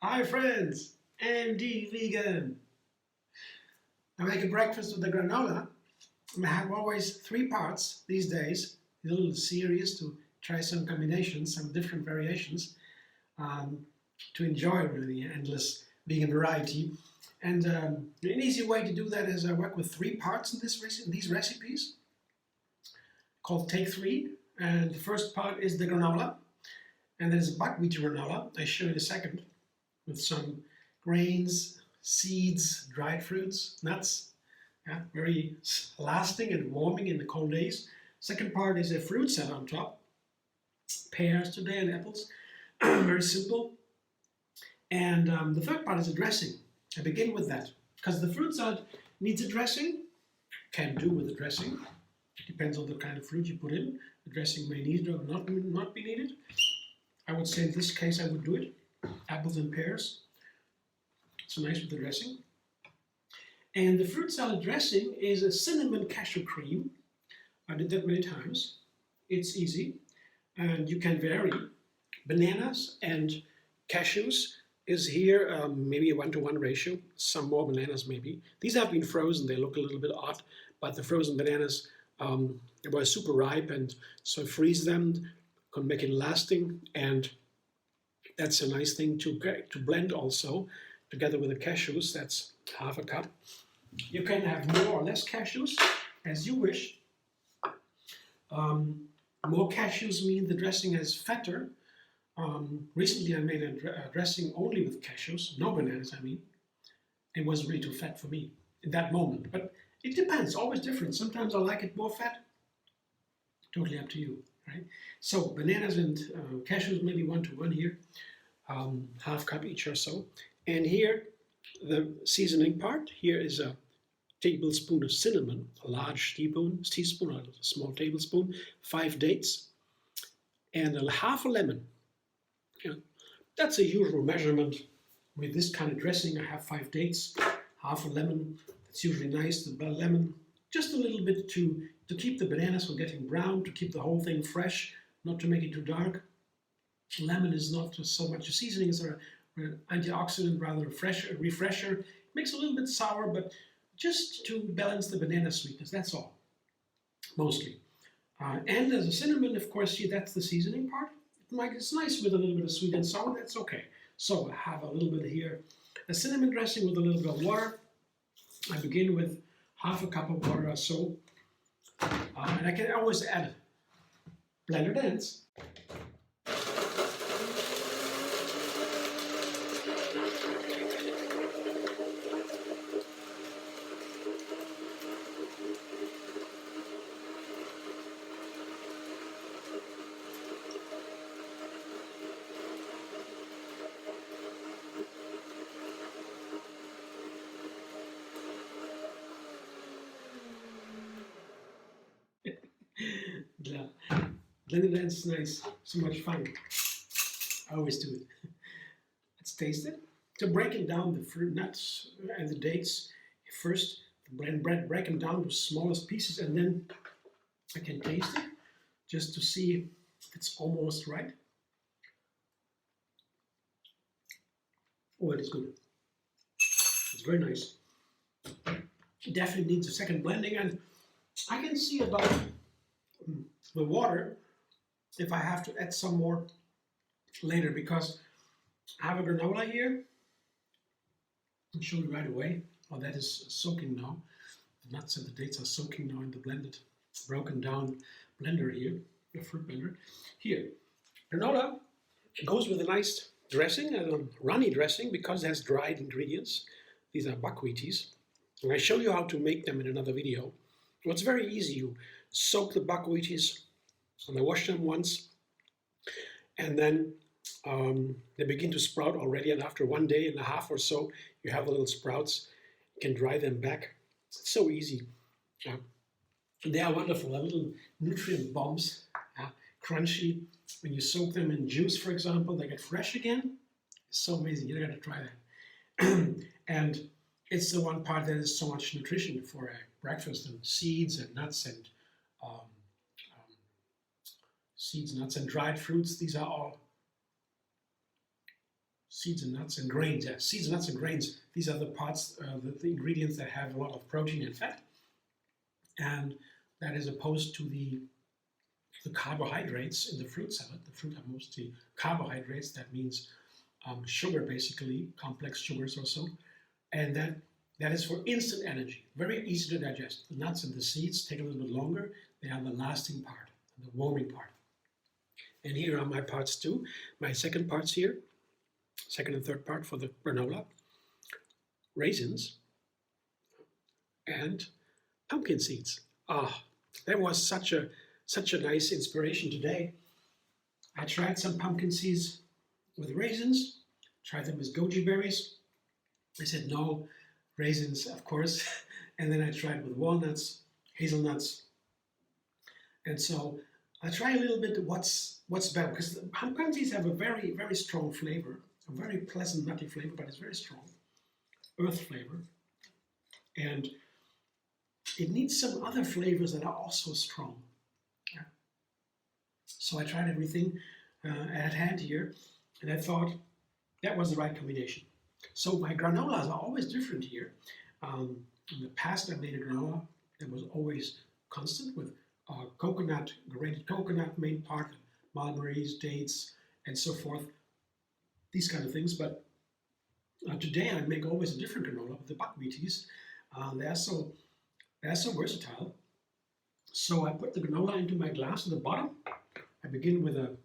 Hi friends, Andy Vegan. I make a breakfast with the granola. I have always 3 parts these days. A little series to try some combinations, some different variations, to enjoy really endless vegan variety. And an easy way to do that is I work with 3 parts in these recipes called Take 3. And the first part is the granola, and there's a buckwheat granola I show you in a second, with some grains, seeds, dried fruits, nuts, very lasting and warming in the cold days. Second part is a fruit salad on top, pears today and apples, very simple. And the third part is a dressing. I begin with that because the fruit salad needs a dressing, can do with a dressing. It depends on the kind of fruit you put in. The dressing may need or not be needed. I would say in this case I would do it. Apples and pears. So nice with the dressing. And the fruit salad dressing is a cinnamon cashew cream. I did that many times. It's easy. And you can vary. Bananas and cashews is here maybe a 1-to-1 ratio. Some more bananas maybe. These have been frozen. They look a little bit odd. But the frozen bananas were super ripe, and so freeze them, can make it lasting, and that's a nice thing to blend also, together with the cashews. That's half a cup. You can have more or less cashews, as you wish. More cashews mean the dressing is fatter. Recently I made a dressing only with cashews, no bananas I mean. It wasn't really too fat for me in that moment, but it depends, always different. Sometimes I like it more fat, totally up to you. Right? So bananas and cashews maybe 1-to-1 here, half cup each or so. And here the seasoning part. Here is a tablespoon of cinnamon, a large teaspoon or a small tablespoon, 5 dates, and half a lemon. Yeah, that's a usual measurement with this kind of dressing. I have 5 dates, half a lemon. That's usually nice. The lemon, just a little bit to keep the bananas from getting brown, to keep the whole thing fresh, not to make it too dark. Lemon is not just so much a seasoning, it's an antioxidant, rather a refresher. It makes it a little bit sour, but just to balance the banana sweetness, that's all, mostly. And as a cinnamon, of course, see, that's the seasoning part. It's nice with a little bit of sweet and sour, that's okay. So I have a little bit here, a cinnamon dressing with a little bit of water. I begin with half a cup of water or so. And I can always add blended ends. Yeah, blended ends is nice, so much fun. I always do it. Let's taste it. So breaking down the fruit, nuts and the dates first, break them down to smallest pieces, and then I can taste it just to see if it's almost right. Oh, it is good. It's very nice. It definitely needs a second blending, and I can see about the water if I have to add some more later, because I have a granola here. I'll show you right away. Oh, that is soaking now. The nuts and the dates are soaking now in the blended, broken down blender here, the fruit blender. Here, granola goes with a nice dressing, a runny dressing, because it has dried ingredients. These are buckwheaties. And I show you how to make them in another video. Well, it's very easy. You soak the buckwheaties, and I wash them once, and then they begin to sprout already, and after 1.5 days or so, you have the little sprouts. You can dry them back. It's so easy. Yeah. And they are wonderful, little nutrient bombs, crunchy. When you soak them in juice, for example, they get fresh again. It's so amazing. You're going to try that. And it's the one part that is so much nutrition for breakfast, and seeds and nuts and um, um, seeds, nuts, and dried fruits. These are all seeds and nuts and grains. Yeah, seeds, nuts, and grains. These are the parts, the ingredients that have a lot of protein and fat, and that is opposed to the carbohydrates in the fruit salad. The fruit are mostly carbohydrates. That means sugar, basically, complex sugars or so, and that is for instant energy. Very easy to digest. The nuts and the seeds take a little bit longer. They are the lasting part, the warming part. And here are my parts too. My second parts here, second and third part for the granola: raisins and pumpkin seeds. Ah, that was such a nice inspiration today. I tried some pumpkin seeds with raisins, tried them with goji berries. I said no, raisins, of course. And then I tried with walnuts, hazelnuts. And so I try a little bit what's better, because the pumpkin seeds have a very, very strong flavor, a very pleasant nutty flavor, but it's very strong, earth flavor. And it needs some other flavors that are also strong. Yeah. So I tried everything at hand here, and I thought that was the right combination. So my granolas are always different here. In the past, I made a granola that was always constant with coconut, grated coconut, main part, mulberries, dates, and so forth. These kind of things. But today I make always a different granola with the buckwheaties. They're so versatile. So I put the granola into my glass at the bottom. I begin with the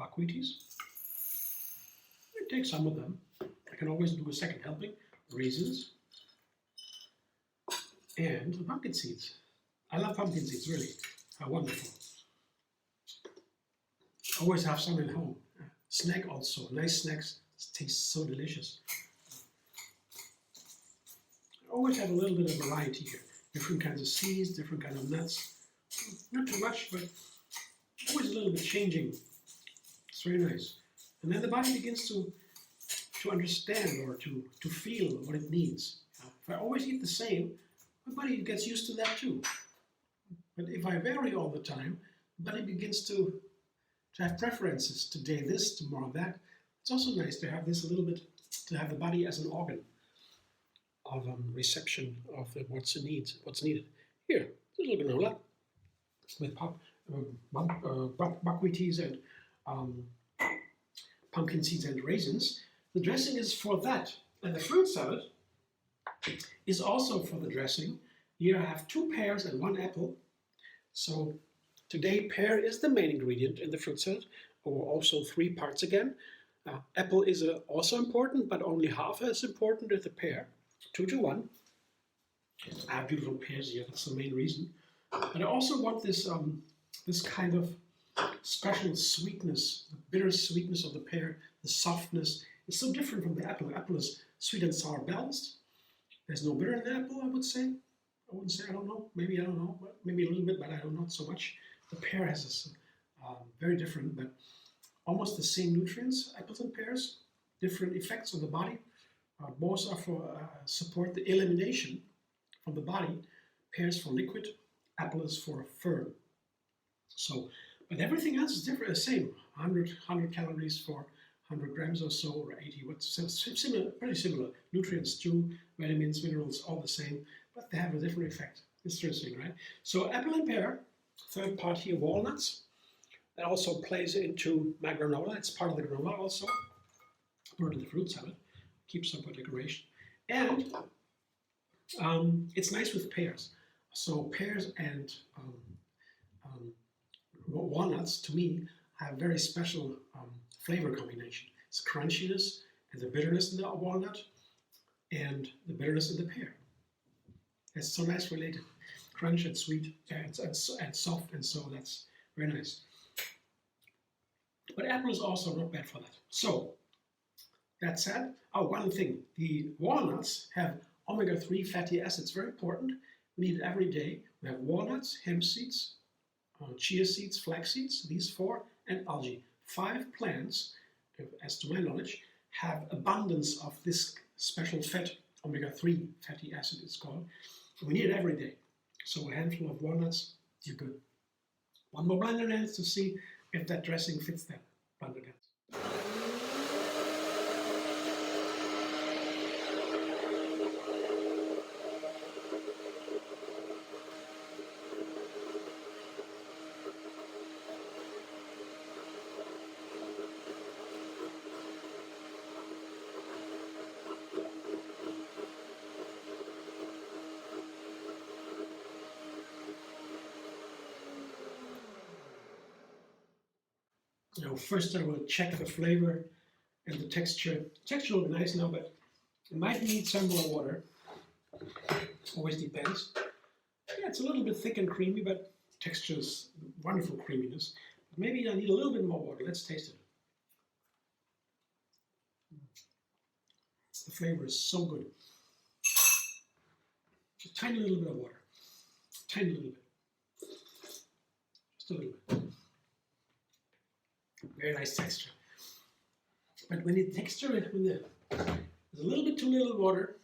buckwheaties. I take some of them. I can always do a second helping. Raisins and the pumpkin seeds. I love pumpkin seeds, really. How wonderful. Always have some at home. Snack also. Nice snacks. It tastes so delicious. I always have a little bit of variety here. Different kinds of seeds, different kinds of nuts. Not too much, but always a little bit changing. It's very nice. And then the body begins to understand or to feel what it needs. If I always eat the same, my body gets used to that too. But if I vary all the time, the body begins to have preferences. Today this, tomorrow that. It's also nice to have this a little bit, to have the body as an organ of reception of what's needed. Here, a little granola with buckwheaties and pumpkin seeds and raisins. The dressing is for that. And the fruit salad is also for the dressing. Here I have 2 pears and 1 apple. So today pear is the main ingredient in the fruit salad, or also 3 parts again. Apple is also important, but only half as important as the pear, 2 to 1. I have beautiful pears here, that's the main reason. But I also want this, this kind of special sweetness, the bitter sweetness of the pear, the softness. It's so different from the apple. The apple is sweet and sour balanced. There's no bitter in the apple, I would say. I wouldn't say, I don't know, maybe I don't know, maybe a little bit, but I don't know so much. The pear has this very different, but almost the same nutrients, apples and pears, different effects on the body. Both are for support the elimination from the body. Pears for liquid, apple is for firm. So, but everything else is different, same. 100 calories for 100 grams or so, or 80. What's similar, pretty similar. Nutrients too, vitamins, minerals, all the same, but they have a different effect. Interesting, right? So apple and pear. Third part here, walnuts. That also plays into my granola. It's part of the granola also. Part of the fruit salad. Keeps some for decoration. And it's nice with pears. So pears and walnuts, to me, have very special flavor combination. It's crunchiness and the bitterness in the walnut and the bitterness in the pear. It's so nice related. Crunch and sweet and soft, and so that's very nice. But apple is also not bad for that. So, that said, one thing, the walnuts have omega-3 fatty acids, very important. We need it every day. We have walnuts, hemp seeds, chia seeds, flax seeds, these 4, and algae. 5 plants, as to my knowledge, have abundance of this special fat, omega-3 fatty acid it's called. We need it every day. So a handful of walnuts, you're good. One more blender dance to see if that dressing fits that blender dance. Now, first I will check the flavor and the texture. The texture will be nice now, but it might need some more water. Always depends. Yeah, it's a little bit thick and creamy, but texture is wonderful creaminess. Maybe I need a little bit more water. Let's taste it. The flavor is so good. Just a tiny little bit of water. Tiny little bit. Just a little bit. Very nice texture. But when you texture it, when there's a little bit too little water,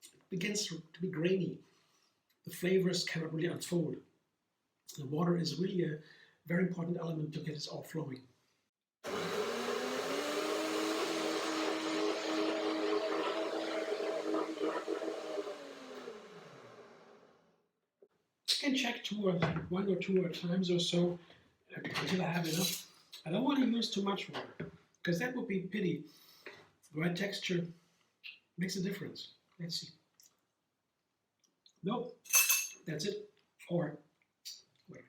it begins to be grainy. The flavors cannot really unfold. The water is really a very important element to get this all flowing. I can check one or two times or so until I have enough. I don't want to use too much water because that would be pity. The right texture makes a difference. Let's see. No, that's it. Or wait,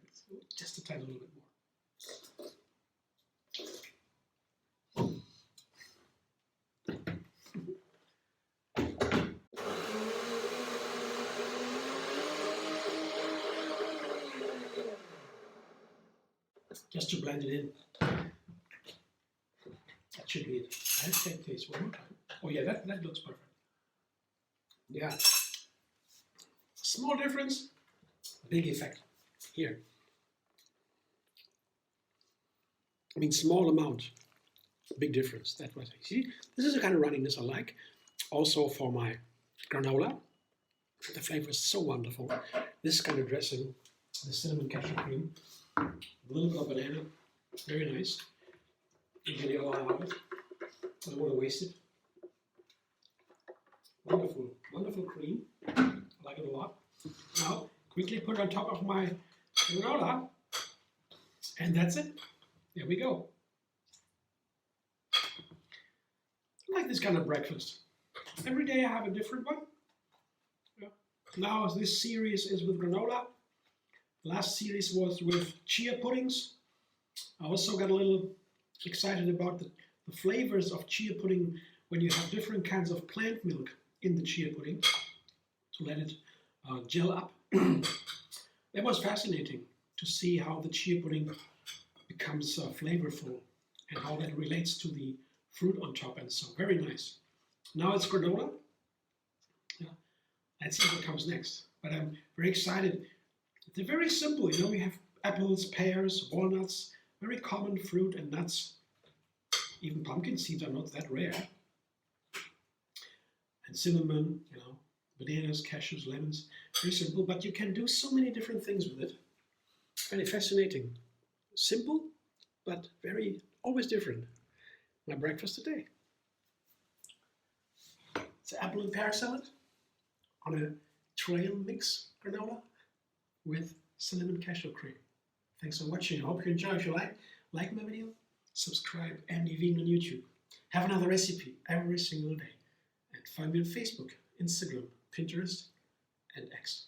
just a tiny little bit more. Just to blend it in. That should be it. Let's take this one more time. Oh yeah, that looks perfect. Yeah. Small difference, big effect. Here. I mean, small amount, big difference. That's what I see. This is the kind of runniness I like. Also for my granola. The flavor is so wonderful. This kind of dressing, the cinnamon cashew cream, a little bit of banana, very nice. You can get a lot out of it. I don't want to waste it. Wonderful, wonderful cream. I like it a lot. Now, quickly put it on top of my granola, and that's it. There we go. I like this kind of breakfast. Every day I have a different one. Yeah. Now this series is with granola. Last series was with chia puddings. I also got a little excited about the flavors of chia pudding when you have different kinds of plant milk in the chia pudding to let it gel up. That was fascinating to see how the chia pudding becomes flavorful and how that relates to the fruit on top, and so very nice. Now it's granola. Yeah. Let's see what comes next. But I'm very excited. They're very simple, you know, we have apples, pears, walnuts, very common fruit and nuts. Even pumpkin seeds are not that rare. And cinnamon, you know, bananas, cashews, lemons, very simple, but you can do so many different things with it. Very fascinating. Simple, but very, always different. My breakfast today. It's an apple and pear salad on a trail mix granola with cinnamon cashew cream. Thanks for watching. I hope you enjoy. If you like my video, subscribe and even on YouTube. Have another recipe every single day. And find me on Facebook, Instagram, Pinterest, and X.